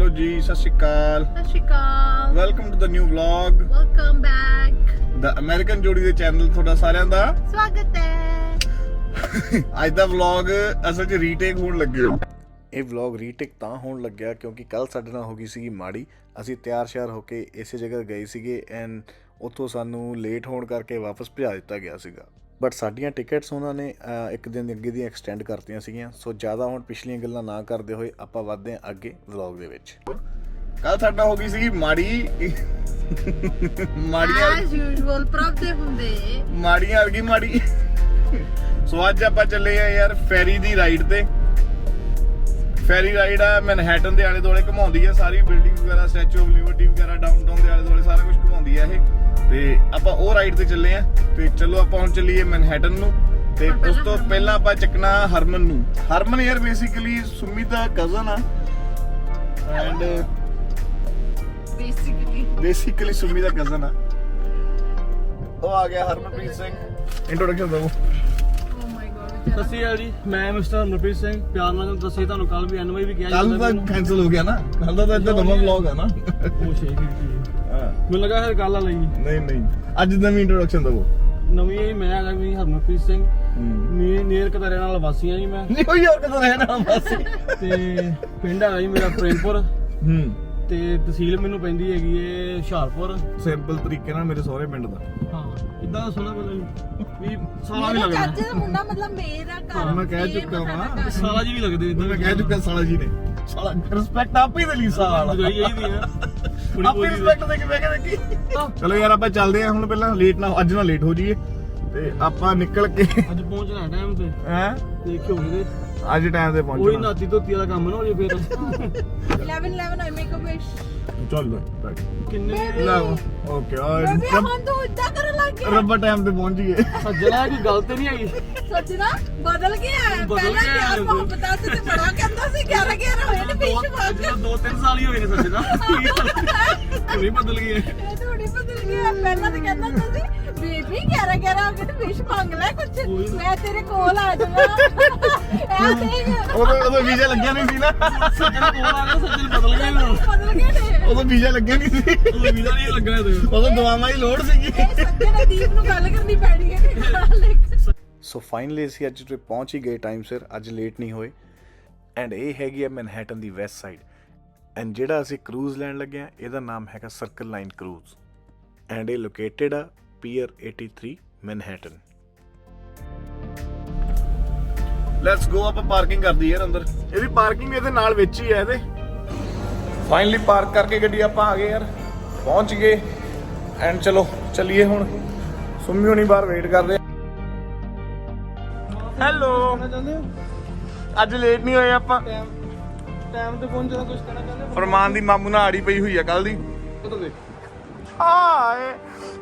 Hello ji, Sat Shri Akal. Welcome to the new vlog. Welcome back the American जोड़ी ਦੇ channel ਤੁਹਾਡਾ ਸਾਰਿਆਂ ਦਾ ਸਵਾਗਤ ਹੈ। ਅੱਜ ਦਾ ਵਲੌਗ ਅਸਲ 'ਚ ਰੀਟੇਕ ਹੋਣ ਲੱਗਿਆ। ਇਹ ਵਲੌਗ ਰੀਟੇਕ ਤਾਂ ਹੋਣ ਲੱਗਿਆ ਕਿਉਂਕਿ ਕੱਲ ਸਾਡੇ ਨਾਲ ਹੋ ਗਈ ਸੀਗੀ ਮਾੜੀ। ਅਸੀਂ ਤਿਆਰ ਸ਼ਿਆਰ ਹੋ ਕੇ ਇਸੇ ਜਗ੍ਹਾ ਗਏ ਸੀਗੇ ਐਂਡ ਉੱਥੋਂ ਸਾਨੂੰ ਲੇਟ ਹੋਣ ਕਰਕੇ ਵਾਪਸ ਭਜਾ ਦਿੱਤਾ ਗਿਆ ਸੀਗਾ। ਬਟ ਸਾਡੀਆਂ ਟਿਕਟਸ ਉਹਨਾਂ ਨੇ ਇੱਕ ਦਿਨ ਅੱਗੇ ਦੀਆਂ ਐਕਸਟੈਂਡ ਕਰਤੀਆਂ ਸੀਗੀਆਂ। ਸੋ ਜ਼ਿਆਦਾ ਹੁਣ ਪਿਛਲੀਆਂ ਗੱਲਾਂ ਨਾ ਕਰਦੇ ਹੋਏ ਆਪਾਂ ਵੱਧਦੇ ਹਾਂ ਅੱਗੇ ਵਲੌਗ ਦੇ ਵਿੱਚ। ਕੱਲ ਸਾਡਾ ਹੋ ਗਈ ਸੀਗੀ ਮਾੜੀਆਂ ਐਸ ਯੂਜੂਅਲ ਪ੍ਰਭ ਦੇ ਹੁੰਦੇ ਮਾੜੀਆਂ ਵਰਗੀ ਮਾੜੀ। ਸੋ ਅੱਜ ਆਪਾਂ ਚੱਲੇ ਆ ਯਾਰ ਫੈਰੀ ਦੀ ਰਾਈਡ ਤੇ। ਫੈਰੀ ਰਾਈਡ ਆ ਮੈਨਹੈਟਨ ਦੇ ਆਲੇ ਦੁਆਲੇ ਘੁਮਾਉਂਦੀ ਆ ਸਾਰੀ ਬਿਲਡਿੰਗ ਵਗੈਰਾ, ਸਟੈਚੂ ਆਫ ਲਿਬਰਟੀ ਵਗੈਰਾ, ਡਾਊਨਟਾਊਨ ਦੇ ਆਲੇ ਦੁਆਲੇ ਸਾਰਾ ਕੁਝ ਘੁਮਾਉਂਦੀ ਆ ਇਹ। ਤੇ ਆਪਾਂ ਉਹ ਰਾਈਡ ਤੇ ਚੱਲੇ ਆ ਤੇ ਚਲੋ ਆਪਾਂ ਹੁਣ ਚੱਲੀਏ ਮੈਨਹੈਟਨ ਨੂੰ। ਤੇ ਉਸ ਤੋਂ ਪਹਿਲਾਂ ਆਪਾਂ ਚੱਕਣਾ ਹਰਮਨ ਨੂੰ। ਹਰਮਨ ਯਾਰ ਬੇਸਿਕਲੀ ਸੁਮੀ ਦਾ ਕਜ਼ਨ ਆ and basically Sumi the cousin ਆ। ਉਹ ਆ ਗਿਆ ਹਰਮਨਪ੍ਰੀਤ ਸਿੰਘ। ਇੰਟਰੋਡਕਸ਼ਨ ਦਿਓ। ਸਤਿ ਸ਼੍ਰੀ ਅਕਾਲ ਜੀ, ਮੈਂ ਮਿਸਟਰ ਹਰਮਨਪ੍ਰੀਤ ਸਿੰਘ। ਪਿਆਰ ਨਾਲ ਦੱਸੇ ਤੁਹਾਨੂੰ ਕੱਲ ਵੀ ਐਨਵਾਈ ਵੀ ਕਿਹਾ ਕੱਲ ਦਾ ਕੈਨਸਲ ਹੋ ਗਿਆ ਨਾ, ਕੱਲ ਦਾ ਤਾਂ ਇੱਦਾਂ ਨਵਾਂ ਵਲੌਗ ਆ ਨਾ। ਉਹ ਸ਼ੇਕ ਮੈਨੂੰ ਲੱਗਾ ਫਿਰ ਕੱਲ ਆ ਲਈ ਨਹੀਂ ਅੱਜ ਨਵੀਂ ਇੰਟਰੋਡਕਸ਼ਨ ਦਿਓ। ਨਵੀਂ ਹੈ। ਮੈਂ ਹੈਗਾ ਵੀ ਹਰਮਨਪ੍ਰੀਤ ਸਿੰਘ, ਮੈਂ ਨੀਰ ਕਤਰੇ ਨਾਲ ਵਾਸੀ ਆ ਜੀ। ਮੈਂ ਨਿਊਯਾਰਕ ਤੋਂ ਰਹਿਣਾ ਬਸ। ਤੇ ਪਿੰਡ ਹੈਗਾ ਜੀ ਮੇਰਾ ਪ੍ਰੇਮਪੁਰ ਤੇ ਤਹਿਸੀਲ ਮੈਨੂੰ ਪੈਂਦੀ ਹੈਗੀ ਏ ਹੁਸ਼ਿਆਰਪੁਰ। ਸਿੰਪਲ ਤਰੀਕੇ ਨਾਲ ਮੇਰੇ ਸਹੁਰੇ ਪਿੰਡ ਦਾ। ਹਾਂ ਇਦਾਂ ਦਾ ਸੁਣਾ ਪਤਾ ਵੀ ਸਾਲਾ ਵੀ ਲੱਗਦਾ। ਚਾਚੇ ਦਾ ਮੁੰਡਾ ਮਤਲਬ ਮੇਰਾ ਘਰ ਮੈਂ ਕਹਿ ਚੁੱਕਾ ਵਾਂ ਸਾਲਾ ਜੀ ਵੀ ਲੱਗਦੇ ਇਦਾਂ। ਮੈਂ ਕਹਿ ਚੁੱਕਾ ਸਾਲਾ ਜੀ ਨੇ। ਸਾਲਾ ਰਿਸਪੈਕਟ ਆਪ ਹੀ ਦੇ ਲਈ ਸਾਲਾ ਗਈ ਇਹਦੀ ਆ ਆਪਣੀ ਰਿਸਪੈਕਟ ਦੇ ਕੇ ਬਹਿ ਕੇ ਦੇਖੀ। ਚਲੋ ਯਾਰ ਆਪਾਂ ਚੱਲਦੇ ਆ ਹੁਣ। ਪਹਿਲਾਂ ਲੇਟ ਨਾ ਅੱਜ ਨਾ ਲੇਟ ਹੋ ਜਾਈਏ ਤੇ ਆਪਾਂ ਨਿਕਲ ਕੇ ਅੱਜ ਪਹੁੰਚਣਾ ਟਾਈਮ ਤੇ ਹੈ ਦੇਖਿਓ ਕਿਤੇ ਅੱਜ ਟਾਈਮ ਤੇ ਕੋਈ ਪਹੁੰਚਣਾ। ਨਾਤੀ ਧੋਤੀ ਵਾਲਾ ਕੰਮ ਨਾ ਹੋ ਜੇ ਫਿਰ 11 I make a wish ਚੱਲ ਕਿੰਨੇ ਲੈ ਓਕੇ ਬੇਬੀ ਹੁਣ ਤੂੰ ਇੱਦਾਂ ਕਰਨ ਲੱਗ ਗਿਆ। ਰੱਬਾ ਟਾਈਮ ਤੇ ਪਹੁੰਚ ਗਏ। ਸੱਜਣਾ ਕੋਈ ਗੱਲ ਤੇ ਨਹੀਂ ਹੈਗੀ। ਸੱਚਣਾ ਬਦਲ ਗਿਆ। ਪਹਿਲਾਂ ਗਿਆ ਪਿਆਰ ਮੁਹੱਬਤਾਂ ਤੇ ਬੜਾ ਕਹਿੰਦਾ ਸੀ 11 ਹੋਏ ਨੇ ਪਿੱਛੇ ਵਾਗ। 2-3 ਸਾਲ ਹੀ ਹੋਏ ਨੇ ਸੱਜਣਾ। ਨਹੀਂ ਬਦਲ ਗਏ। ਇਹ ਥੋੜੀ ਬਦਲ ਗਿਆ। ਪਹਿਲਾਂ ਤਾਂ ਕਹਿੰਦਾ ਹੁੰਦਾ ਸੀ ਬੇਬੀ 11 ਹੋ ਗਏ ਤੇ ਫਿਸ਼ ਮੰਗ ਲੈ ਕੁਝ, ਮੈਂ ਤੇਰੇ ਕੋਲ ਆ ਜਾਵਾਂ। ਐ ਦੇਖ ਉਦੋਂ ਵੀਜ਼ਾ ਲੱਗਿਆ ਨਹੀਂ ਸੀ ਨਾ। ਸੱਜਣਾ ਕੋਲ ਆ ਗਿਆ, ਸੱਜਣ ਬਦਲ ਗਏ ਹੁਣ। ਬਦਲ ਗਏ ਨੇ। ਉਦੋਂ ਵੀਜ਼ਾ ਲੱਗਿਆ ਨਹੀਂ ਸੀ। ਉਹ ਵੀਜ਼ਾ ਨਹੀਂ ਲੱਗਾ ਤੇ ਉਦੋਂ ਦਵਾਵਾਂ ਦੀ ਲੋੜ ਸੀਗੀ। ਇਹ ਸੱਜਣ ਦੀਪ ਨੂੰ ਗੱਲ ਕਰਨੀ ਪੈਣੀ ਹੈ। ਸੋ ਫਾਈਨਲੀ ਅਸੀਂ ਅੱਜ ਤੇ ਪਹੁੰਚ ਹੀ ਗਏ ਟਾਈਮ ਸਿਰ। ਅੱਜ ਲੇਟ ਨਹੀਂ ਹੋਏ ਐਂਡ ਇਹ ਹੈਗੀ ਹੈ ਮੈਨਹੈਟਨ ਦੀ ਵੈਸਟ ਸਾਈਡ। ਐਂਡ ਜਿਹੜਾ ਅਸੀਂ ਕਰੂਜ਼ ਲੈਣ ਲੱਗੇ ਆ ਇਹਦਾ ਨਾਮ ਹੈਗਾ ਸਰਕਲ ਲਾਈਨ ਕਰੂਜ਼ ਐਂਡ ਇਹ ਲੋਕੇਟਡ ਆ ਪੀਅਰ 83 ਮੈਨਹੈਟਨ। Let's go. ਆਪਾਂ ਪਾਰਕਿੰਗ ਕਰਦੀ ਯਾਰ ਅੰਦਰ। ਇਹਦੀ ਪਾਰਕਿੰਗ ਇਹਦੇ ਨਾਲ ਵਿੱਚ ਹੀ ਹੈ ਇਹਦੇ। ਫਾਈਨਲੀ ਪਾਰਕ ਕਰਕੇ ਗੱਡੀ ਆਪਾਂ ਆ ਗਏ ਯਾਰ, ਪਹੁੰਚ ਗਏ ਐਂਡ ਚਲੋ ਚੱਲੀਏ ਹੁਣ। ਸੁਮੀ ਹੁਣੀ ਬਾਹਰ ਵੇਟ ਕਰ ਰਹੇ। ਹੈਲੋ, ਚਾਹੁੰਦੇ ਹੋ ਅੱਜ ਲੇਟ ਨਹੀਂ ਹੋਏ ਆਪਾਂ। ਟਾਈਮ ਤੇ ਪਹੁੰਚਣਾ ਕੁਝ ਕਹਿਣਾ ਚਾਹੁੰਦੇ ਹੋ? ਫਰਮਾਨ ਦੀ ਮਾਮੂ ਨਾਲ ਆੜੀ ਪਈ ਹੋਈ ਆ ਕੱਲ ਦੀ। ਉਧਰ ਦੇਖ। ਹਾਏ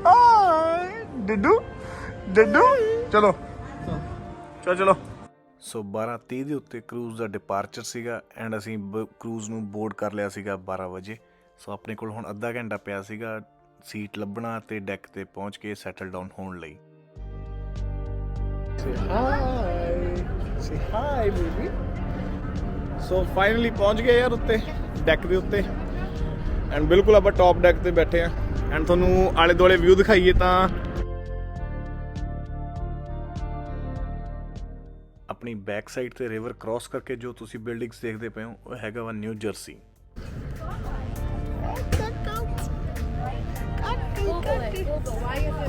ਹਾਏ ਡਿੱਡੂ ਡਿੱਡੂ। ਚਲੋ ਚਲੋ। ਸੋ 12:30 ਦੇ ਉੱਤੇ ਕਰੂਜ਼ ਦਾ ਡਿਪਾਰਚਰ ਸੀਗਾ ਐਂਡ ਅਸੀਂ ਕਰੂਜ਼ ਨੂੰ ਬੋਰਡ ਕਰ ਲਿਆ ਸੀਗਾ 12 ਵਜੇ। ਸੋ ਆਪਣੇ ਕੋਲ ਹੁਣ ਅੱਧਾ ਘੰਟਾ ਪਿਆ ਸੀਗਾ ਸੀਟ ਲੱਭਣਾ ਤੇ ਡੈਕ ਤੇ ਪਹੁੰਚ ਕੇ ਸੈਟਲ ਡਾਊਨ ਹੋਣ ਲਈ। Say hi baby। So finally ਪਹੁੰਚ ਗਏ ਯਾਰ ਉੱਤੇ ਡੈਕ ਦੇ ਉੱਤੇ ਐਂਡ ਬਿਲਕੁਲ ਆਪਾਂ ਟੌਪ ਡੈਕ ਤੇ ਬੈਠੇ ਆ ਐਂਡ ਤੁਹਾਨੂੰ ਆਲੇ ਦੁਆਲੇ ਵਿਊ ਦਿਖਾਈਏ ਤਾਂ ਆਪਣੀ ਬੈਕ ਸਾਈਡ ਤੇ ਰਿਵਰ ਕ੍ਰਾਸ ਕਰਕੇ ਜੋ ਤੁਸੀਂ ਬਿਲਡਿੰਗਸ ਦੇਖਦੇ ਪਏ ਹੋ ਉਹ ਹੈਗਾ ਵਾ ਨਿਊ ਜਰਸੀ।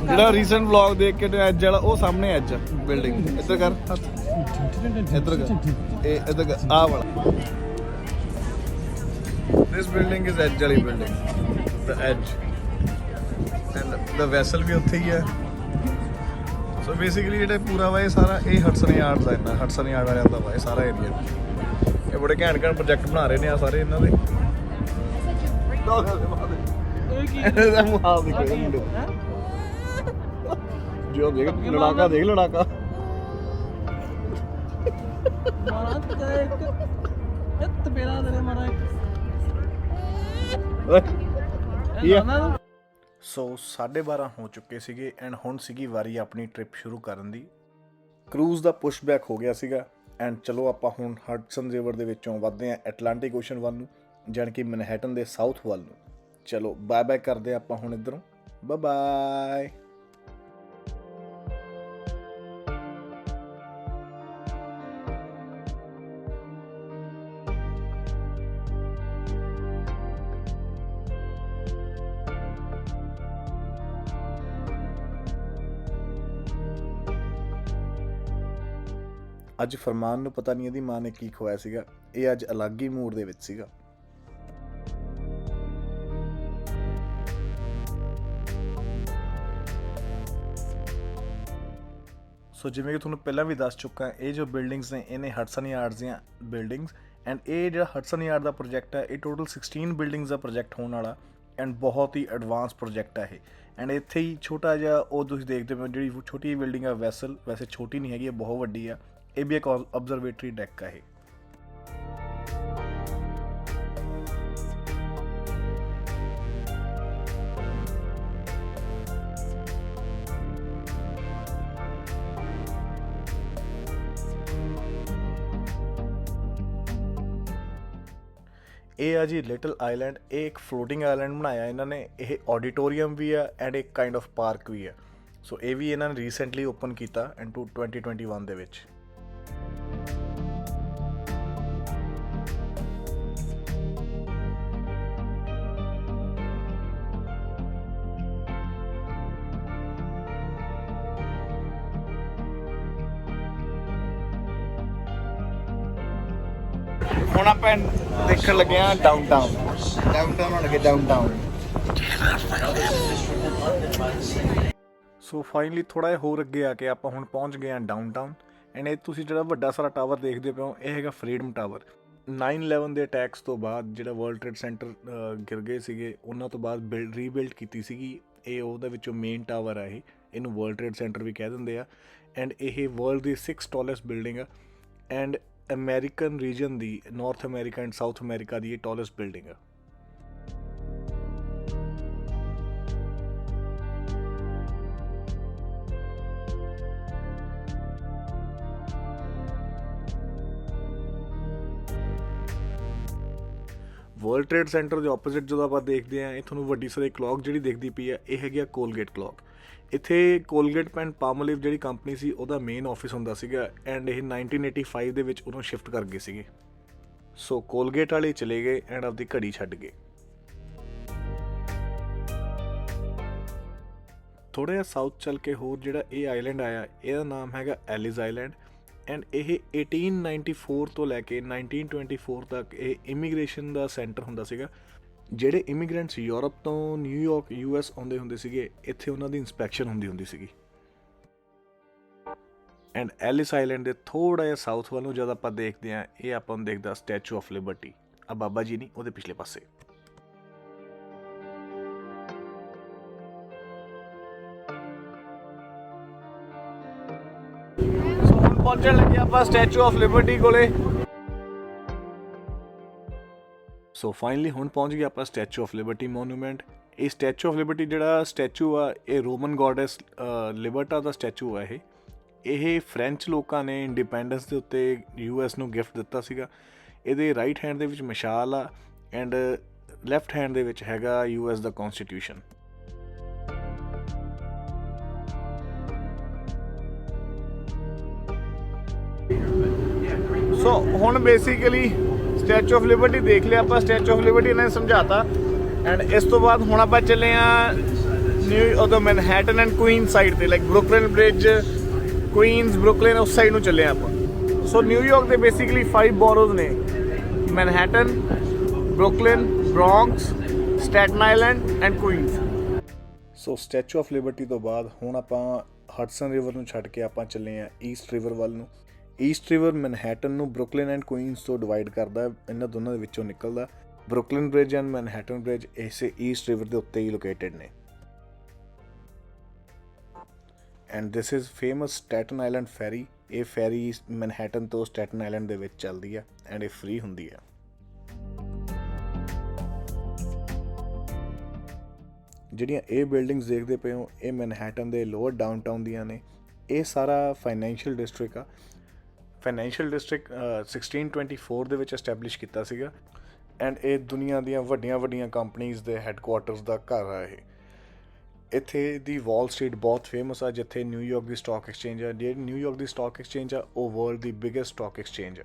ਜਿਹੜਾ ਰੀਸੈਂਟ ਵਲੌਗ ਦੇਖ ਕੇ ਐਜ ਵਾਲਾ ਉਹ ਸਾਹਮਣੇ ਐਜ ਬਿਲਡਿੰਗ। ਇੱਧਰ ਕਰ ਇੱਧਰ ਕਰ ਇਹ ਇੱਧਰ ਕਰ ਆਹ ਵਾਲਾ। ਦਿਸ ਬਿਲਡਿੰਗ ਇਜ਼ ਐਜ ਵਾਲੀ building the edge and the vessel ਵੀ ਉੱਥੇ ਹੀ ਹੈ। ਸੋ ਬੇਸਿਕਲੀ ਜਿਹੜਾ ਪੂਰਾ ਵਾ ਇਹ ਸਾਰਾ ਇਹ ਹਟਸਨ ਯਾਰਡ ਦਾ ਇੰਨਾ ਹਟਸਨ ਯਾਰਡ ਆ ਜਾਂਦਾ ਵਾ ਇਹ ਸਾਰਾ ਏਰੀਆ। ਇਹ ਬੜੇ ਘੈਂਟ ਘੈਂਟ ਪ੍ਰੋਜੈਕਟ ਬਣਾ ਰਹੇ ਨੇ ਆ ਸਾਰੇ ਇਹਨਾਂ ਦੇ। ਇਹ ਕੀ ਇਹਦਾ ਮੁਹਾਵ ਦੇਖੋ ਇਹ ਮੁੰਡੇ ਜੋ ਦੇਖ ਲੜਾਕਾ ਦੇਖ ਲੜਾਕਾ। ਮਾਰਾ ਤੇ ਇੱਕ ਤਪੇੜਾ ਤੇਰੇ ਮਾਰਾ ਇਹ ਸੋ 12:30 ਹੋ ਚੁੱਕੇ ਸੀਗੇ ਐਂਡ ਹੁਣ ਸੀਗੀ ਵਾਰੀ ਆਪਣੀ ਟ੍ਰਿਪ ਸ਼ੁਰੂ ਕਰਨ ਦੀ। ਕਰੂਜ਼ ਦਾ ਪੁਸ਼ਬੈਕ ਹੋ ਗਿਆ ਸੀਗਾ ਐਂਡ ਚਲੋ ਆਪਾਂ ਹੁਣ ਹਡਸਨ ਰਿਵਰ ਦੇ ਵਿੱਚੋਂ ਵੱਧਦੇ ਹਾਂ ਐਟਲਾਂਟਿਕ ਓਸ਼ਨ ਵੱਲ ਨੂੰ ਜਾਣੀ ਕਿ ਮੈਨਹੈਟਨ ਦੇ ਸਾਊਥ ਵੱਲ ਨੂੰ। ਚਲੋ ਬਾਏ ਬਾਏ ਕਰਦੇ ਆਪਾਂ ਹੁਣ ਇੱਧਰੋਂ, ਬਾਏ ਬਾਏ। ਅੱਜ ਫਰਮਾਨ ਨੂੰ ਪਤਾ ਨਹੀਂ ਇਹਦੀ ਮਾਂ ਨੇ ਕੀ ਖਵਾਇਆ ਸੀਗਾ, ਇਹ ਅੱਜ ਅਲੱਗ ਹੀ ਮੂਡ ਦੇ ਵਿੱਚ ਸੀਗਾ। ਸੋ ਜਿਵੇਂ ਕਿ ਤੁਹਾਨੂੰ ਪਹਿਲਾਂ ਵੀ ਦੱਸ ਚੁੱਕਾ, ਇਹ ਜੋ ਬਿਲਡਿੰਗਸ ਨੇ ਇਹ ਨੇ ਹਡਸਨ ਯਾਰਡਸ ਦੀਆਂ ਬਿਲਡਿੰਗਸ। ਐਂਡ ਇਹ ਜਿਹੜਾ ਹਡਸਨ ਯਾਰਡ ਦਾ ਪ੍ਰੋਜੈਕਟ ਹੈ ਇਹ ਟੋਟਲ 16 ਬਿਲਡਿੰਗਸ ਦਾ ਪ੍ਰੋਜੈਕਟ ਹੋਣ ਵਾਲਾ, ਐਂਡ ਬਹੁਤ ਹੀ ਐਡਵਾਂਸ ਪ੍ਰੋਜੈਕਟ ਹੈ ਇਹ। ਐਂਡ ਇੱਥੇ ਹੀ ਛੋਟਾ ਜਿਹਾ ਉਹ ਤੁਸੀਂ ਦੇਖਦੇ ਹੋ ਜਿਹੜੀ ਛੋਟੀ ਬਿਲਡਿੰਗ ਆ ਵੈਸਲ, ਵੈਸੇ ਛੋਟੀ ਨਹੀਂ ਹੈਗੀ, ਇਹ ਬਹੁਤ ਵੱਡੀ ਆ। ਇਹ ਵੀ ਇੱਕ ਆਬਜ਼ਰਵੇਟਰੀ ਡੈਕ ਆ ਇਹ। ਇਹ ਆ ਜੀ ਲਿਟਲ ਆਈਲੈਂਡ। ਇਹ ਇੱਕ ਫਲੋਟਿੰਗ ਆਈਲੈਂਡ ਬਣਾਇਆ ਇਹਨਾਂ ਨੇ। ਇਹ ਆਡੀਟੋਰੀਅਮ ਵੀ ਆ ਐਂਡ ਇੱਕ ਕਾਈਂਡ ਆਫ ਪਾਰਕ ਵੀ ਆ। ਸੋ ਇਹ ਵੀ ਇਹਨਾਂ ਨੇ ਰੀਸੈਂਟਲੀ ਓਪਨ ਕੀਤਾ ਇਨ 2021 ਦੇ ਵਿੱਚ। ਹੁਣ ਆਪਾਂ ਦੇਖਣ ਲੱਗੇ ਆ ਡਾਊਨਟਾਊਨ ਹੋਣ ਲੱਗੇ ਡਾਊਨਟਾਊਨ। ਸੋ ਫਾਈਨਲੀ ਥੋੜਾ ਜਿਹਾ ਹੋਰ ਅੱਗੇ ਆ ਕੇ ਆਪਾਂ ਹੁਣ ਪਹੁੰਚ ਗਏ ਆ ਡਾਊਨਟਾਊਨ। ਐਂਡ ਇਹ ਤੁਸੀਂ ਜਿਹੜਾ ਵੱਡਾ ਸਾਰਾ ਟਾਵਰ ਦੇਖਦੇ ਪਏ ਹੋ ਇਹ ਹੈਗਾ ਫਰੀडम ਟਾਵਰ। 9/11 ਦੇ ਅਟੈਕਸ ਤੋਂ ਬਾਅਦ ਜਿਹੜਾ ਵਰਲਡ ਟ੍ਰੇਡ ਸੈਂਟਰ ਗਿਰ ਗਏ ਸੀਗੇ, ਉਹਨਾਂ ਤੋਂ ਬਾਅਦ ਰੀਬਿਲਡ ਕੀਤੀ ਸੀਗੀ ਇਹ। ਉਹਦੇ ਵਿੱਚੋਂ ਮੇਨ ਟਾਵਰ ਆ ਇਹ, ਇਹਨੂੰ ਵਰਲਡ ਟ੍ਰੇਡ ਸੈਂਟਰ ਵੀ ਕਹਿ ਦਿੰਦੇ ਆ। ਐਂਡ ਇਹ ਵਰਲਡ ਦੀ 6th ਟਾਲੈਸਟ ਬਿਲਡਿੰਗ ਆ। And American reason the, north America and south America ਦੀ ਇਹ ਟਾਲੈਸਟ ਬਿਲਡਿੰਗ ਆ। ਵਰਲਡ ਟ੍ਰੇਡ ਸੈਂਟਰ ਦੇ ਆਪੋਜ਼ਿਟ ਜਦੋਂ ਆਪਾਂ ਦੇਖਦੇ ਹਾਂ, ਇਹ ਤੁਹਾਨੂੰ ਵੱਡੀ ਸਾਰੀ ਕਲੌਕ ਜਿਹੜੀ ਦਿਖਦੀ ਪਈ ਆ ਇਹ ਹੈਗੀ ਆ ਕੋਲਗੇਟ ਕਲੌਕ। ਇੱਥੇ ਕੋਲਗੇਟ ਐਂਡ ਪਾਮੋਲਿਵ ਜਿਹੜੀ ਕੰਪਨੀ ਸੀ ਉਹਦਾ ਮੇਨ ਆਫਿਸ ਹੁੰਦਾ ਸੀਗਾ। ਐਂਡ ਇਹ 1985 ਦੇ ਵਿੱਚ ਉਹਨੂੰ ਸ਼ਿਫਟ ਕਰ ਗਏ ਸੀਗੇ। ਸੋ ਕੋਲਗੇਟ ਵਾਲੇ ਚਲੇ ਗਏ ਐਂਡ ਆਪਦੀ ਘੜੀ ਛੱਡ ਗਏ। ਥੋੜ੍ਹਾ ਜਿਹਾ ਸਾਊਥ ਚੱਲ ਕੇ ਹੋਰ ਜਿਹੜਾ ਇਹ ਆਈਲੈਂਡ ਆਇਆ ਇਹਦਾ ਨਾਮ ਹੈਗਾ ਐਲਿਸ ਆਈਲੈਂਡ। ਐਂਡ ਇਹ 1894 ਤੋਂ ਲੈ ਕੇ 1924 ਤੱਕ ਇਹ ਇਮੀਗ੍ਰੇਸ਼ਨ ਦਾ ਸੈਂਟਰ ਹੁੰਦਾ ਸੀਗਾ। ਜਿਹੜੇ ਇਮੀਗ੍ਰੈਂਟਸ ਯੂਰਪ ਤੋਂ ਨਿਊਯਾਰਕ US ਆਉਂਦੇ ਹੁੰਦੇ ਸੀਗੇ, ਇੱਥੇ ਉਹਨਾਂ ਦੀ ਇੰਸਪੈਕਸ਼ਨ ਹੁੰਦੀ ਸੀਗੀ। ਐਂਡ ਐਲਿਸ ਆਈਲੈਂਡ ਦੇ ਥੋੜ੍ਹਾ ਜਿਹਾ ਸਾਊਥ ਵੱਲ ਨੂੰ ਜਦ ਆਪਾਂ ਦੇਖਦੇ ਹਾਂ, ਇਹ ਆਪਾਂ ਨੂੰ ਦੇਖਦਾ ਸਟੈਚੂ ਆਫ ਲਿਬਰਟੀ। ਆ ਬਾਬਾ ਜੀ ਨਹੀਂ, ਉਹਦੇ ਪਿਛਲੇ ਪਾਸੇ। ਸੋ ਹੁਣ ਪਹੁੰਚਣ ਲੱਗੇ ਆਪਾਂ ਸਟੈਚੂ ਆਫ ਲਿਬਰਟੀ ਕੋਲੇ। ਸੋ ਫਾਈਨਲੀ ਹੁਣ ਪਹੁੰਚ ਗਏ ਆਪਾਂ ਸਟੈਚੂ ਆਫ ਲਿਬਰਟੀ ਮੋਨੂਮੈਂਟ। ਇਹ ਸਟੈਚੂ ਆਫ ਲਿਬਰਟੀ ਜਿਹੜਾ ਸਟੈਚੂ ਆ ਇਹ ਰੋਮਨ ਗੋਡੈਸ ਲਿਬਰਟਾ ਦਾ ਸਟੈਚੂ ਆ। ਇਹ ਫ੍ਰੈਂਚ ਲੋਕਾਂ ਨੇ ਇੰਡੀਪੈਂਡੈਂਸ ਦੇ ਉੱਤੇ US ਨੂੰ ਗਿਫਟ ਦਿੱਤਾ ਸੀਗਾ। ਇਹਦੇ ਰਾਈਟ ਹੈਂਡ ਦੇ ਵਿੱਚ ਮਸ਼ਾਲ ਆ ਐਂਡ ਲੈਫਟ ਹੈਂਡ ਦੇ ਵਿੱਚ ਹੈਗਾ US ਦਾ ਕਨਸਟੀਟਿਊਸ਼ਨ। ਸੋ ਹੁਣ ਬੇਸਿਕਲੀ ਸਟੈਚੂ ਆਫ ਲਿਬਰਟੀ ਦੇਖ ਲਿਆ ਆਪਾਂ। ਸਟੈਚੂ ਆਫ ਲਿਬਰਟੀ ਇਹਨਾਂ ਨੇ ਸਮਝਾਤਾ। ਐਂਡ ਇਸ ਤੋਂ ਬਾਅਦ ਹੁਣ ਆਪਾਂ ਚੱਲੇ ਆ ਮੈਨਹੈਟਨ ਐਂਡ ਕੁਈਨ ਸਾਈਡ ਤੇ, like Brooklyn bridge, Queen's, Brooklyn, ਉਸ ਸਾਈਡ ਨੂੰ ਚੱਲੇ ਆਪਾਂ। ਸੋ ਨਿਊਯਾਰਕ ਦੇ ਬੇਸਿਕਲੀ 5 ਬੋਰੋਜ਼ ਨੇ, Manhattan, Brooklyn, Bronx, Staten Island and Queens. So statue of liberty ਤੋਂ ਬਾਅਦ ਹੁਣ ਆਪਾਂ ਹਡਸਨ ਰਿਵਰ ਨੂੰ ਛੱਡ ਕੇ ਆਪਾਂ ਚੱਲੇ ਆ ਈਸਟ ਰਿਵਰ ਵੱਲ ਨੂੰ। ਈਸਟ ਰਿਵਰ ਮੈਨਹੈਟਨ ਨੂੰ ਬਰੁਕਲਿਨ ਐਂਡ ਕੁਈਨਸ ਤੋਂ ਡਿਵਾਈਡ ਕਰਦਾ, ਇਹਨਾਂ ਦੋਨਾਂ ਦੇ ਵਿੱਚੋਂ ਨਿਕਲਦਾ। Brooklyn Bridge and Manhattan Bridge ਇਸੇ ਈਸਟ ਰਿਵਰ ਦੇ ਉੱਤੇ ਹੀ ਲੋਕੇਟਡ ਨੇ। And this is famous Staten Island ferry. ਇਹ ਫੈਰੀ ਮੈਨਹੈਟਨ ਤੋਂ ਸਟੈਟਨ ਆਈਲੈਂਡ ਦੇ ਵਿੱਚ ਚੱਲਦੀ ਆ ਐਂਡ ਇਹ ਫ੍ਰੀ ਹੁੰਦੀ ਆ। ਜਿਹੜੀਆਂ ਇਹ ਬਿਲਡਿੰਗਸ ਦੇਖਦੇ ਪਏ ਹੋ ਇਹ ਮੈਨਹੈਟਨ ਦੇ ਲੋਅਰ ਡਾਊਨਟਾਊਨ ਦੀਆਂ ਨੇ। ਇਹ ਸਾਰਾ ਫਾਈਨੈਂਸ਼ੀਅਲ ਡਿਸਟ੍ਰਿਕਟ ਆ। ਫਾਈਨੈਂਸ਼ੀਅਲ ਡਿਸਟ੍ਰਿਕਟ 1624 ਦੇ ਵਿੱਚ ਐਸਟੈਬਲਿਸ਼ ਕੀਤਾ ਸੀਗਾ। ਐਂਡ ਇਹ ਦੁਨੀਆ ਦੀਆਂ ਵੱਡੀਆਂ ਕੰਪਨੀਆਂ ਦੇ ਹੈੱਡਕੁਆਟਰਸ ਦਾ ਘਰ ਆ ਇਹ। ਇੱਥੇ ਦੀ ਵਾਲ ਸਟਰੀਟ ਬਹੁਤ ਫੇਮਸ ਆ, ਜਿੱਥੇ ਨਿਊਯਾਰਕ ਦੀ ਸਟਾਕ ਐਕਸਚੇਂਜ ਆ। ਜਿਹੜੀ ਨਿਊਯਾਰਕ ਦੀ ਸਟਾਕ ਐਕਸਚੇਂਜ ਆ ਉਹ ਵਰਲਡ ਦੀ ਬਿਗੇਸਟ ਸਟਾਕ ਐਕਸਚੇਂਜ ਆ।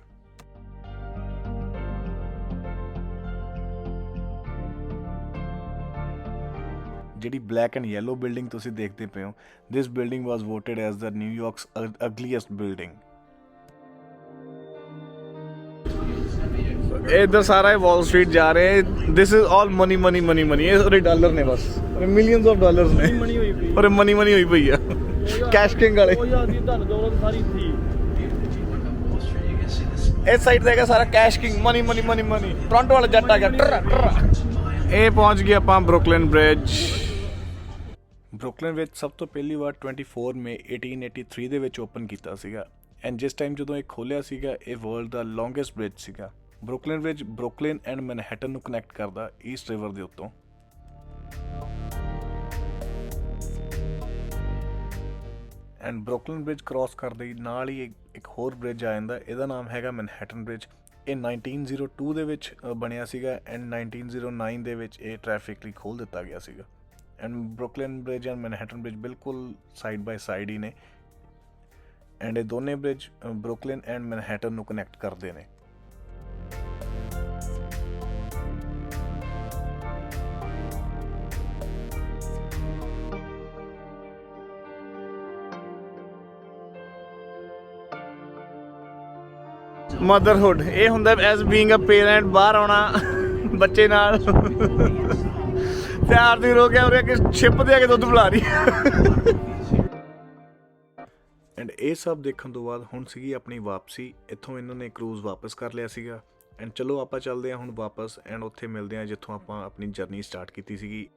ਜਿਹੜੀ ਬਲੈਕ ਐਂਡ ਯੈਲੋ ਬਿਲਡਿੰਗ ਤੁਸੀਂ ਦੇਖਦੇ ਪਏ ਹੋ, ਦਿਸ ਬਿਲਡਿੰਗ ਵਾਸ ਵੋਟਡ ਐਜ਼ ਦ ਨਿਊਯਾਰਕਸ ਅਗਲੀਐਸਟ ਬਿਲਡਿੰਗ। ਇੱਧਰ ਸਾਰਾ ਵਾਲ ਸਟਰੀਟ ਜਾ ਰਹੇ, ਦਿਸ ਇਜ਼ ਆਲ ਮਨੀ। ਇਹ ਸਾਰੇ ਡਾਲਰ ਨੇ ਬਸ, ਮਿਲੀਅਨਸ ਆਫ ਡਾਲਰਸ ਨੇ, ਮਨੀ ਹੋਈ ਪਈ ਔਰ ਮਨੀ ਹੋਈ ਪਈ ਆ ਕੈਸ਼ ਕਿੰਗ ਵਾਲੇ। ਉਹ ਯਾਰ ਦੀ ਧਨ ਦੌਲਤ ਸਾਰੀ ਇੱਥੇ ਹੀ। ਇਸ ਸਾਈਡ ਤੇ ਹੈਗਾ ਸਾਰਾ ਕੈਸ਼ ਕਿੰਗ, ਮਨੀ। ਟੋਰਾਂਟੋ ਵਾਲਾ ਜੱਟ ਆ ਗਿਆ ਟਰ। ਇਹ ਪਹੁੰਚ ਗਏ ਆਪਾਂ ਬਰੁਕਲਿਨ ਬ੍ਰਿਜ। ਬਰੁਕਲਿਨ ਵਿੱਚ ਸਭ ਤੋਂ ਪਹਿਲੀ ਵਾਰ 24 ਮਈ 1883 ਦੇ ਵਿੱਚ ਓਪਨ ਕੀਤਾ ਸੀਗਾ। ਐਂਡ ਜਿਸ ਟਾਈਮ ਜਦੋਂ ਇਹ ਖੋਲ੍ਹਿਆ ਸੀਗਾ, ਇਹ ਵਰਲਡ ਦਾ ਲੌਂਗੈਸਟ ਬ੍ਰਿਜ ਸੀਗਾ। Brooklyn bridge Brooklyn and Manhattan ਨੂੰ ਕਨੈਕਟ ਕਰਦਾ ਈਸਟ ਰਿਵਰ ਦੇ ਉੱਤੋਂ। ਐਂਡ ਬਰੁਕਲਿਨ ਬ੍ਰਿਜ ਕ੍ਰਾਸ ਕਰਦੇ ਹੀ ਨਾਲ ਹੀ ਇੱਕ ਹੋਰ ਬ੍ਰਿਜ ਆ ਜਾਂਦਾ, ਇਹਦਾ ਨਾਮ ਹੈਗਾ ਮੈਨਹੈਟਨ ਬ੍ਰਿਜ। ਇਹ 1902 ਦੇ ਵਿੱਚ ਬਣਿਆ ਸੀਗਾ ਐਂਡ 1909 ਦੇ ਵਿੱਚ ਇਹ ਟ੍ਰੈਫਿਕ ਲਈ ਖੋਲ੍ਹ ਦਿੱਤਾ ਗਿਆ ਸੀਗਾ। And Brooklyn Bridge and Manhattan Bridge ਬਿਲਕੁਲ ਸਾਈਡ ਬਾਈ ਸਾਈਡ ਹੀ ਨੇ। ਐਂਡ ਇਹ ਦੋਨੇ ਬ੍ਰਿਜ ਬਰੁਕਲਿਨ ਐਂਡ ਮੈਨਹੈਟਨ ਨੂੰ ਕਨੈਕਟ ਕਰਦੇ ਨੇ। ਮਦਰਹੁੱਡ ਇਹ ਹੁੰਦਾ ਐਜ਼ ਬੀਇੰਗ ਅ ਪੇਰੈਂਟ, ਬਾਹਰ ਆਉਣਾ ਬੱਚੇ ਨਾਲ ਪਿਆਰ ਦੀ ਰੋ ਕੇ ਉਰੇ ਕਿ ਛਿਪ ਦੇ ਕੇ ਦੁੱਧ ਪਿਲਾ ਰਹੀ। ਐਂਡ ਇਹ ਸਭ ਦੇਖਣ ਤੋਂ ਬਾਅਦ ਹੁਣ ਸੀਗੀ ਆਪਣੀ ਵਾਪਸੀ। ਇੱਥੋਂ ਇਹਨਾਂ ਨੇ ਕਰੂਜ਼ ਵਾਪਸ ਕਰ ਲਿਆ ਸੀਗਾ। ਐਂਡ ਚਲੋ ਆਪਾਂ ਚੱਲਦੇ ਹਾਂ ਹੁਣ ਵਾਪਸ, ਐਂਡ ਉੱਥੇ ਮਿਲਦੇ ਹਾਂ ਜਿੱਥੋਂ ਆਪਾਂ ਆਪਣੀ ਜਰਨੀ ਸਟਾਰਟ ਕੀਤੀ ਸੀਗੀ।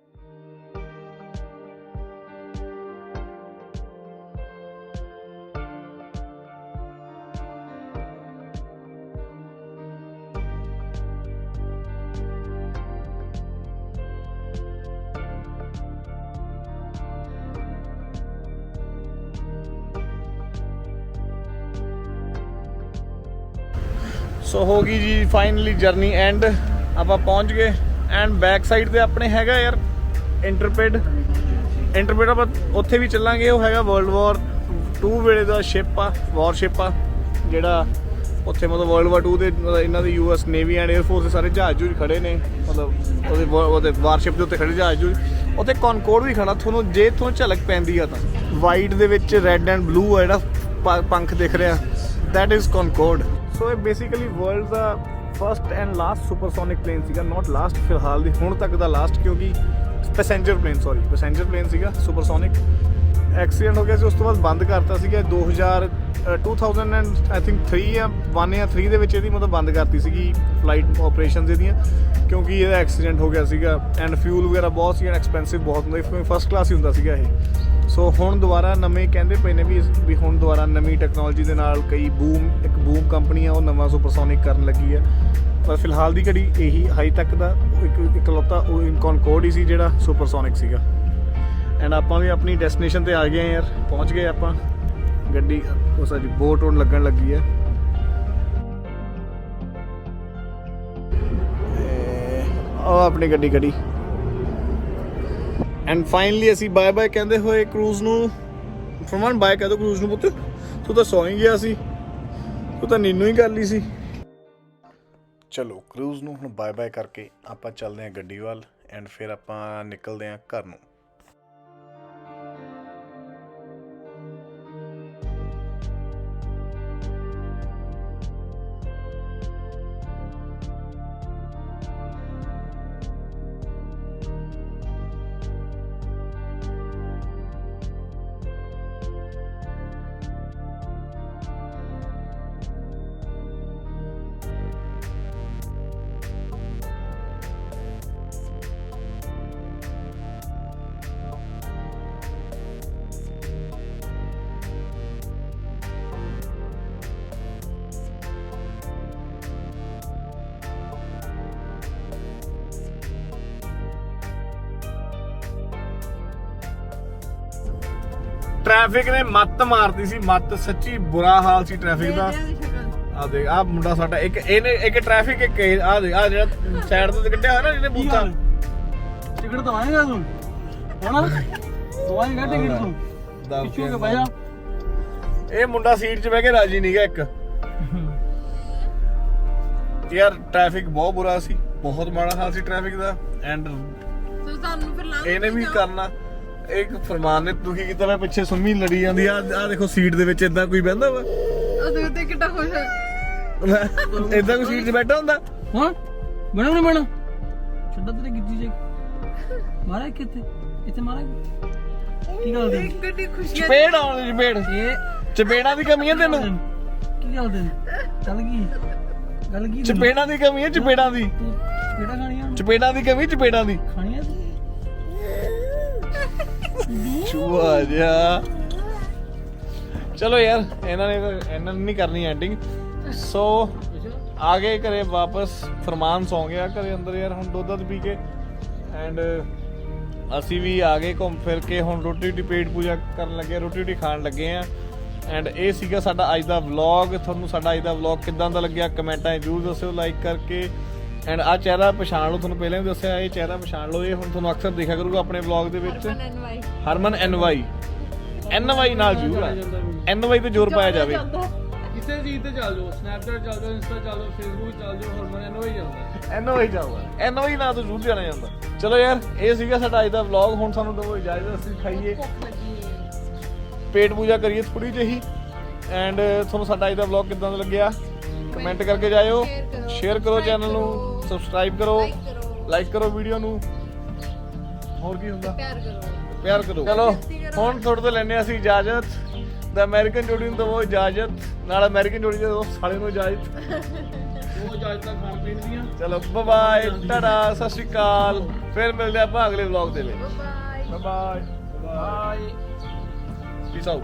ਸੋ ਹੋ ਗਈ ਜੀ ਫਾਈਨਲੀ ਜਰਨੀ ਐਂਡ, ਆਪਾਂ ਪਹੁੰਚ ਗਏ। ਐਂਡ ਬੈਕ ਸਾਈਡ ਤੇ ਆਪਣੇ ਹੈਗਾ ਯਾਰ ਇੰਟਰਪ੍ਰੈਟ ਆਪਾਂ ਉੱਥੇ ਵੀ ਚੱਲਾਂਗੇ। ਉਹ ਹੈਗਾ ਵਰਲਡ ਵਾਰ 2 ਵੇਲੇ ਦਾ ਸ਼ਿਪ ਆ, ਵਾਰਸ਼ਿਪ ਆ, ਜਿਹੜਾ ਉੱਥੇ ਮਤਲਬ ਵਰਲਡ ਵਾਰ 2 ਦੇ ਮਤਲਬ ਇਹਨਾਂ ਦੀ US ਨੇਵੀ ਐਂਡ 에ਅਰਫੋਰਸ ਦੇ ਸਾਰੇ ਜਹਾਜ਼ ਜੂਝ ਖੜੇ ਨੇ, ਮਤਲਬ ਉਹਦੇ ਵਾਰਸ਼ਿਪ ਦੇ ਉੱਤੇ ਖੜੇ ਜਹਾਜ਼ ਜੂਝ। ਉੱਥੇ ਕੌਨਕੋਰਡ ਵੀ ਖੜਾ, ਤੁਹਾਨੂੰ ਜੇ ਤੁਹਾਨੂੰ ਝਲਕ ਪੈਂਦੀ ਆ ਤਾਂ ਵਾਈਟ ਦੇ ਵਿੱਚ ਰੈੱਡ ਐਂਡ ਬਲੂ ਆ ਜਿਹੜਾ ਪੰਖ ਦਿਖ ਰਿਹਾ, ਦੈਟ ਇਜ਼ ਕੌਨਕੋਰਡ। ਸੋ ਇਹ ਬੇਸਿਕਲੀ ਵਰਲਡ ਦਾ first and last supersonic plane ਸੀਗਾ, ਨੋਟ ਲਾਸਟ ਫਿਲਹਾਲ ਦੀ ਹੁਣ ਤੱਕ ਦਾ ਲਾਸਟ, ਕਿਉਂਕਿ ਪੈਸੇਂਜਰ ਪਲੇਨ ਸੀਗਾ ਸੁਪਰਸੋਨਿਕ। ਐਕਸੀਡੈਂਟ ਹੋ ਗਿਆ ਸੀ, ਉਸ ਤੋਂ ਬਾਅਦ ਬੰਦ ਕਰਤਾ ਸੀਗਾ 2000 ਐਂਡ ਆਈ ਥਿੰਕ 3 ਜਾਂ 1 ਜਾਂ 3 ਦੇ ਵਿੱਚ ਇਹਦੀ ਮਤਲਬ ਬੰਦ ਕਰਤੀ ਸੀਗੀ ਫਲਾਈਟ ਆਪਰੇਸ਼ਨਸ ਇਹਦੀਆਂ, ਕਿਉਂਕਿ ਇਹਦਾ ਐਕਸੀਡੈਂਟ ਹੋ ਗਿਆ ਸੀਗਾ। ਐਂਡ ਫਿਊਲ ਵਗੈਰਾ ਬਹੁਤ ਸੀ, ਐਕਸਪੈਂਸਿਵ ਬਹੁਤ ਹੁੰਦਾ, ਫਸਟ ਕਲਾਸ ਹੀ ਹੁੰਦਾ ਸੀਗਾ ਇਹ। ਸੋ ਹੁਣ ਦੁਬਾਰਾ ਨਵੇਂ ਕਹਿੰਦੇ ਪਏ ਨੇ ਵੀ ਹੁਣ ਦੁਬਾਰਾ ਨਵੀਂ ਟੈਕਨੋਲੋਜੀ ਦੇ ਨਾਲ ਇੱਕ ਬੂਮ ਕੰਪਨੀ ਆ ਉਹ ਨਵਾਂ ਸੁਪਰਸੋਨਿਕ ਕਰਨ ਲੱਗੀ ਆ। ਪਰ ਫਿਲਹਾਲ ਦੀ ਘੜੀ ਇਹੀ ਹਾਈ ਤੱਕ ਦਾ ਇਕਲੌਤਾ ਉਹ ਕੌਨਕੋਰਡ ਹੀ ਸੀ ਜਿਹੜਾ ਸੁਪਰਸੋਨਿਕ ਸੀਗਾ। ਐਂਡ ਆਪਾਂ ਵੀ ਆਪਣੀ ਡੈਸਟੀਨੇਸ਼ਨ ਤੇ ਆ ਗਏ ਹਾਂ ਯਾਰ, ਪਹੁੰਚ ਗਏ ਆਪਾਂ। ਗੱਡੀ ਉਹ ਸਾਡੀ ਬੋਟ ਹੁਣ ਲੱਗਣ ਲੱਗੀ ਹੈ। ਉਹ ਆਪਣੀ ਗੱਡੀ ਖੜੀ। ਐਂਡ ਫਾਈਨਲੀ ਅਸੀਂ ਬਾਏ ਕਹਿੰਦੇ ਹੋਏ ਕਰੂਜ਼ ਨੂੰ, ਫਰਮਾਨ ਬਾਏ ਕਹਿ ਦੋ ਕਰੂਜ਼ ਨੂੰ। ਪੁੱਤ ਤੂੰ ਤਾਂ ਸੌਂ ਹੀ ਗਿਆ ਸੀ, ਤੂੰ ਤਾਂ ਨੀਨੂ ਹੀ ਕਰ ਲਈ ਸੀ। ਚਲੋ ਕਰੂਜ਼ ਨੂੰ ਹੁਣ ਬਾਏ ਕਰਕੇ ਆਪਾਂ ਚੱਲਦੇ ਹਾਂ ਗੱਡੀ ਵੱਲ, ਐਂਡ ਫਿਰ ਆਪਾਂ ਨਿਕਲਦੇ ਹਾਂ ਘਰ ਨੂੰ। ਟ੍ਰੈਫਿਕ ਨੇ ਮੱਤ ਮਾਰਤੀ ਸੀ, ਮੱਤ ਸੱਚੀ ਬੁਰਾ ਹਾਲ ਸੀ ਟ੍ਰੈਫਿਕ ਦਾ। ਆ ਦੇਖ ਆ ਮੁੰਡਾ ਸਾਡਾ ਇੱਕ ਇਹਨੇ ਇੱਕ ਟ੍ਰੈਫਿਕ ਇੱਕ ਆ ਦੇਖ ਆ ਜਿਹੜਾ ਸਾਈਡ ਤੋਂ ਕੱਢਿਆ ਹੋਇਆ ਨਾ ਇਹਨੇ ਬੂਥਾ ਟਿਕਟ ਤਾਂ ਆਏਗਾ ਤੂੰ ਹੈਨਾ ਤੂੰ ਆਏਗਾ ਟਿਕਟ ਤੂੰ ਪਿੱਛੇ ਕੇ ਬਹਿ ਜਾ ਇਹ ਮੁੰਡਾ ਸੀਟ 'ਚ ਬਹਿ ਕੇ ਰਾਜੀ ਨਹੀਂਗਾ ਇੱਕ ਯਾਰ ਟ੍ਰੈਫਿਕ ਬਹੁਤ ਬੁਰਾ ਸੀ ਬਹੁਤ ਮਾੜਾ ਹਾਲ ਸੀ ਟ੍ਰੈਫਿਕ ਦਾ ਐਂਡ ਸੋ ਤੁਹਾਨੂੰ ਫਿਰ ਲੰਘ ਇਹਨੇ ਵੀ ਕਰਨਾ ਇੱਕ ਫਰਮਾਨ ਨੇ ਦੁਖੀ ਕੀਤਾ ਮੈਂ ਪਿੱਛੇ ਸੁੰਮੀ ਲੜੀ ਜਾਂਦੀ ਆ ਦੇਖੋ ਸੀਟ ਦੇ ਵਿੱਚ ਇਦਾਂ ਕੋਈ ਬਹਿੰਦਾ ਵਾ ਉਹਦੇ ਉੱਤੇ ਕਿੱਡਾ ਖੁਸ਼ ਹੈ ਇਦਾਂ ਕੋਈ ਸੀਟ 'ਚ ਬੈਠਾ ਹੁੰਦਾ ਹਾਂ ਬਣਾ ਨਾ ਬਣਾ ਛੱਡਾ ਤੇਰੇ ਗਿੱਜੀ ਜੇ ਮਾਰਾ ਕਿੱਥੇ ਇੱਥੇ ਮਾਰਾ ਕੀ ਗੱਲ ਦੇ ਗੱਡੀ ਖੁਸ਼ੀਆਂ ਚਪੇੜ ਆਉਣ ਦੀ ਚਪੇੜ ਇਹ ਚਪੇੜਾਂ ਦੀ ਕਮੀ ਹੈ ਤੈਨੂੰ ਕੀ ਗੱਲ ਦੇ ਚੱਲ ਗਈ ਗੱਲ ਕੀ ਚਪੇੜਾਂ ਦੀ ਕਮੀ ਹੈ ਚਪੇੜਾਂ ਦੀ ਤੂੰ ਕਿਹੜਾ ਖਾਣੀਆਂ ਚਪੇੜਾਂ ਦੀ ਕਮੀ ਚਪੇੜਾਂ ਦੀ ਖਾਣੀਆਂ ਤੂੰ ਚੂਆ ਜਿਹਾ ਚਲੋ ਯਾਰ ਇਹਨਾਂ ਨੇ ਨਹੀਂ ਕਰਨੀ ਐਂਡਿੰਗ ਸੋ ਆ ਗਏ ਘਰੇ ਵਾਪਸ ਫਰਮਾਨ ਸੌਂ ਗਿਆ ਘਰੇ ਅੰਦਰ ਯਾਰ ਹੁਣ ਦੁੱਧ ਪੀ ਕੇ ਐਂਡ ਅਸੀਂ ਵੀ ਆ ਗਏ ਘੁੰਮ ਫਿਰ ਕੇ ਹੁਣ ਰੋਟੀ ਪੇਟ ਪੂਜਾ ਕਰਨ ਲੱਗੇ ਰੋਟੀ ਖਾਣ ਲੱਗੇ ਆ ਐਂਡ ਇਹ ਸੀਗਾ ਸਾਡਾ ਅੱਜ ਦਾ ਵਲੌਗ ਤੁਹਾਨੂੰ ਸਾਡਾ ਅੱਜ ਦਾ ਵਲੌਗ ਕਿੱਦਾਂ ਦਾ ਲੱਗਿਆ ਕਮੈਂਟਾਂ 'ਚ ਜ਼ਰੂਰ ਦੱਸਿਓ ਲਾਈਕ ਕਰਕੇ ਐਂਡ ਆ ਚਿਹਰਾ ਪਛਾਣ ਲਓ ਤੁਹਾਨੂੰ ਪਹਿਲਾਂ ਵੀ ਦੱਸਿਆ ਇਹ ਚਿਹਰਾ ਪਛਾਣ ਲਓ ਇਹ ਹੁਣ ਤੁਹਾਨੂੰ ਅਕਸਰ ਦੇਖਿਆ ਕਰੂਗਾ ਆਪਣੇ ਵਲੌਗ ਦੇ ਵਿੱਚ ਹਰਮਨ NY ਨਾਲ ਜ਼ਰੂਰ NY ਤੇ ਜ਼ੋਰ ਪਾਇਆ ਜਾਵੇ ਕਿਸੇ ਚੀਜ਼ ਤੇ ਚੱਲ ਜਾਓ ਸਨੈਪਚੈਟ ਚੱਲ ਜਾਓ ਇੰਸਟਾ ਚੱਲ ਜਾਓ ਫੇਸਬੁੱਕ ਚੱਲ ਜਾਓ ਹਰਮਨ NY ਚੱਲਦਾ NY ਚੱਲਦਾ NY ਨਾਲ ਤਾਂ ਜ਼ਰੂਰ ਜਾਣਾ ਜਾਂਦਾ ਚਲੋ ਯਾਰ ਇਹ ਸੀਗਾ ਸਾਡਾ ਅੱਜ ਦਾ ਵਲੌਗ ਹੁਣ ਸਾਨੂੰ ਦਿਓ ਇਜਾਜ਼ਤ ਅਸੀਂ ਖਾਈਏ ਪੇਟ ਪੂਜਾ ਕਰੀਏ ਥੋੜੀ ਜਿਹੀ ਐਂਡ ਤੁਹਾਨੂੰ ਸਾਡਾ ਅੱਜ ਦਾ ਵਲੌਗ ਕਿੱਦਾਂ ਦਾ ਲੱਗਿਆ ਕਮੈਂਟ ਕਰਕੇ ਜਾਇਓ ਸ਼ੇਅਰ ਕਰੋ ਚੈਨਲ ਨੂੰ ਸਬਸਕ੍ਰਾਈਬ ਕਰੋ ਲਾਈਕ ਕਰੋ ਵੀਡੀਓ ਨੂੰ ਹੋਰ ਕੀ ਹੁੰਦਾ ਪਿਆਰ ਕਰੋ ਚਲੋ ਹੁਣ ਤੁਹਾਡੇ ਤੋਂ ਲੈਣੇ ਅਸੀਂ ਇਜਾਜ਼ਤ ਦਾ ਅਮਰੀਕਨ ਜੋੜੀ ਨੂੰ ਦਵੋ ਇਜਾਜ਼ਤ ਨਾਲ ਅਮਰੀਕਨ ਜੋੜੀ ਦੇ ਦੋ ਸਾਲੇ ਨੂੰ ਇਜਾਜ਼ਤ ਉਹ ਇਜਾਜ਼ਤਾਂ ਖਾਣ ਪੀਣ ਦੀਆਂ ਚਲੋ ਬਾਏ ਟਾਟਾ ਸਤਿ ਸ਼੍ਰੀ ਅਕਾਲ ਫਿਰ ਮਿਲਦੇ ਆਪਾਂ ਅਗਲੇ ਵਲੌਗ ਦੇ ਲਈ ਬਾਏ ਬਾਏ ਪੀਸ ਆਊਟ